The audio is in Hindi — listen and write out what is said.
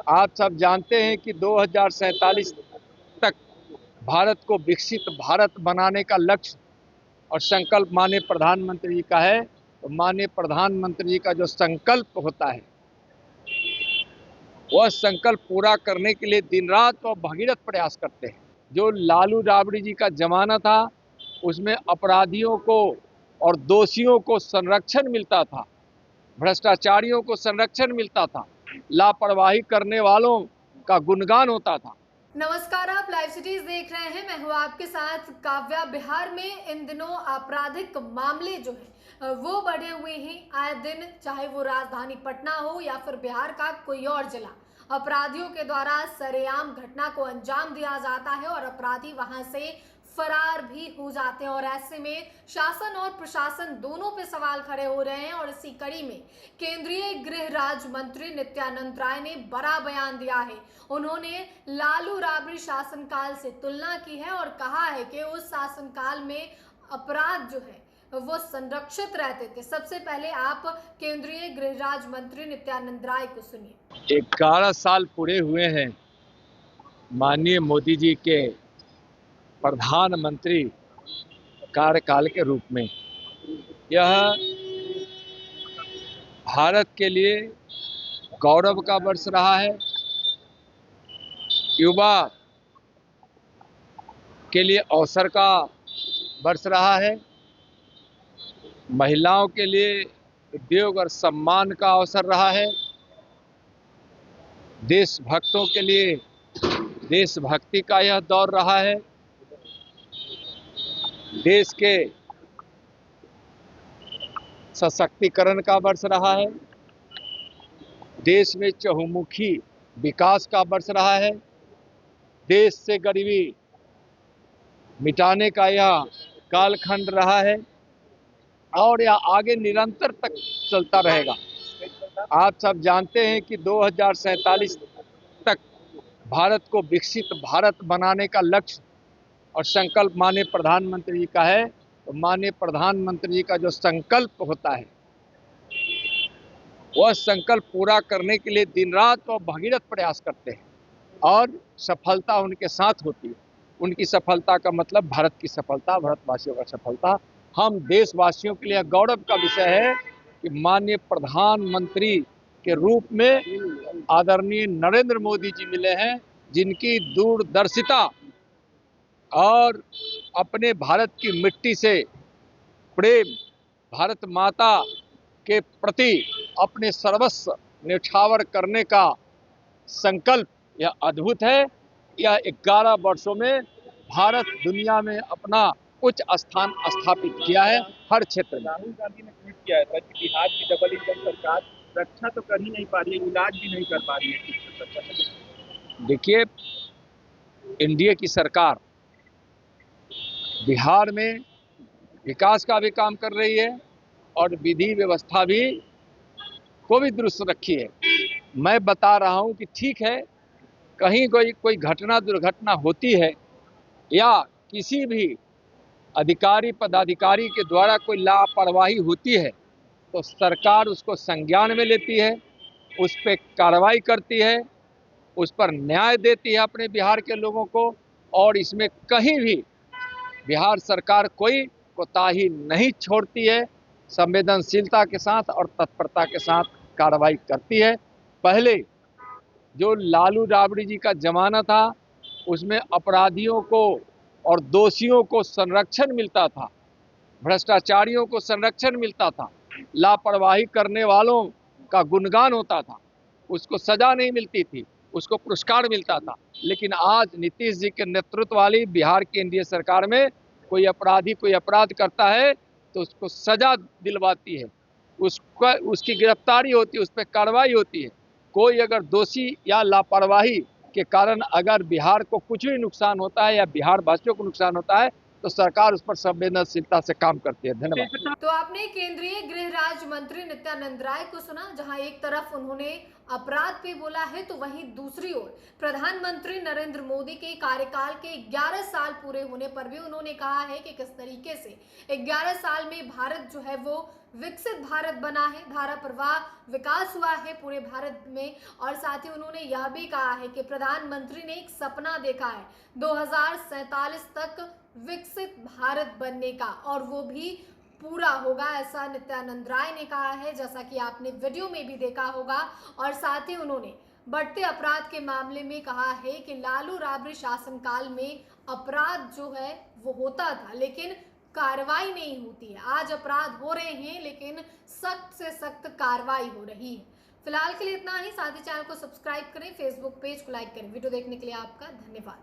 आप सब जानते हैं कि 2047 तक भारत को विकसित भारत बनाने का लक्ष्य और संकल्प माननीय प्रधानमंत्री जी का है। तो माननीय प्रधानमंत्री जी का जो संकल्प होता है वह संकल्प पूरा करने के लिए दिन रात और भगीरथ प्रयास करते हैं। जो लालू राबड़ी जी का जमाना था उसमें अपराधियों को और दोषियों को संरक्षण मिलता था, भ्रष्टाचारियों को संरक्षण मिलता था, लापरवाही करने वालों का गुणगान होता था। नमस्कार, आप लाइव सिटीज देख रहे हैं। मैं हूं आपके साथ काव्या। बिहार में इन दिनों आपराधिक मामले जो है वो बढ़े हुए हैं आए दिन, चाहे वो राजधानी पटना हो या फिर बिहार का कोई और जिला। अपराधियों के द्वारा सरेआम घटना को अंजाम दिया जाता है और अपराधी वहां से फरार भी हो जाते हैं। और ऐसे में शासन और प्रशासन दोनों पे सवाल खड़े हो रहे हैं। और इसी कड़ी में केंद्रीय गृह राज्य मंत्री नित्यानंद राय ने बड़ा बयान दिया है। उन्होंने लालू राबड़ी शासनकाल से तुलना की है और कहा है कि उस शासनकाल में अपराध जो है वो संरक्षित रहते थे। सबसे पहले आप केंद्रीय गृह राज्य मंत्री नित्यानंद राय को सुनिए। 11 साल पूरे हुए हैं माननीय मोदी जी के प्रधानमंत्री कार्यकाल के रूप में। यह भारत के लिए गौरव का वर्ष रहा है, युवा के लिए अवसर का वर्ष रहा है, महिलाओं के लिए उद्योग और सम्मान का अवसर रहा है, देशभक्तों के लिए देशभक्ति का यह दौर रहा है, देश के सशक्तिकरण का वर्ष रहा है, देश में चहुमुखी विकास का वर्ष रहा है, देश से गरीबी मिटाने का यह कालखंड रहा है और यह आगे निरंतर तक चलता रहेगा। आप सब जानते हैं कि 2047 तक भारत को विकसित भारत बनाने का लक्ष्य और संकल्प माननीय प्रधानमंत्री जी का है। तो माननीय प्रधानमंत्री जी का जो संकल्प होता है वह संकल्प पूरा करने के लिए दिन रात और भगीरथ प्रयास करते हैं और सफलता उनके साथ होती है। उनकी सफलता का मतलब भारत की सफलता, भारतवासियों का सफलता। हम देशवासियों के लिए गौरव का विषय है कि माननीय प्रधानमंत्री के रूप में आदरणीय नरेंद्र मोदी जी मिले हैं, जिनकी दूरदर्शिता और अपने भारत की मिट्टी से प्रेम, भारत माता के प्रति अपने सर्वस्व न्यौछावर करने का संकल्प यह अद्भुत है। यह 11 वर्षों में भारत दुनिया में अपना उच्च स्थान स्थापित किया है हर क्षेत्र में। राहुल गांधी ने ट्वीट किया था कि बिहार की डबल इंजन सरकार रक्षा तो कर ही नहीं पा रही है, इलाज भी नहीं कर पा रही है। देखिए, एनडीए की सरकार बिहार में विकास का भी काम कर रही है और विधि व्यवस्था भी को भी दुरुस्त रखी है। मैं बता रहा हूं कि ठीक है, कहीं कोई घटना दुर्घटना होती है या किसी भी अधिकारी पदाधिकारी के द्वारा कोई लापरवाही होती है तो सरकार उसको संज्ञान में लेती है, उस पर कार्रवाई करती है, उस पर न्याय देती है अपने बिहार के लोगों को। और इसमें कहीं भी बिहार सरकार कोई कोताही नहीं छोड़ती है, संवेदनशीलता के साथ और तत्परता के साथ कार्रवाई करती है। पहले जो लालू राबड़ी जी का जमाना था उसमें अपराधियों को और दोषियों को संरक्षण मिलता था, भ्रष्टाचारियों को संरक्षण मिलता था, लापरवाही करने वालों का गुणगान होता था, उसको सजा नहीं मिलती थी, उसको पुरस्कार मिलता था। लेकिन आज नीतीश जी के नेतृत्व वाली बिहार की एनडीए सरकार में कोई अपराधी कोई अपराध करता है तो उसको सजा दिलवाती है, उसकी गिरफ्तारी होती है, उस पर कार्रवाई होती है। कोई अगर दोषी या लापरवाही के कारण अगर बिहार को कुछ भी नुकसान होता है या बिहार वासियों को नुकसान होता है तो सरकार उस पर संवेदनशीलता से काम करती है। धन्यवाद। तो आपने केंद्रीय गृह राज्य मंत्री नित्यानंद राय को सुना, जहां एक तरफ उन्होंने अपराध पे बोला है तो वहीं दूसरी ओर प्रधानमंत्री नरेंद्र मोदी के कार्यकाल के 11 साल पूरे होने पर भी उन्होंने कहा है कि किस तरीके से 11 साल में भारत जो है वो विकसित भारत बना है, धारा प्रवाह विकास हुआ है पूरे भारत में। और साथ ही उन्होंने यह भी कहा है कि प्रधानमंत्री ने एक सपना देखा है 2047 तक विकसित भारत बनने का, और वो भी पूरा होगा, ऐसा नित्यानंद राय ने कहा है, जैसा कि आपने वीडियो में भी देखा होगा। और साथ ही उन्होंने बढ़ते अपराध के मामले में कहा है कि लालू राबड़ी शासनकाल में अपराध जो है वो होता था लेकिन कार्रवाई नहीं होती है। आज अपराध हो रहे हैं लेकिन सख्त से सख्त कार्रवाई हो रही है। फिलहाल के लिए इतना ही। साथ ही चैनल को सब्सक्राइब करें, फेसबुक पेज को लाइक करें। वीडियो देखने के लिए आपका धन्यवाद।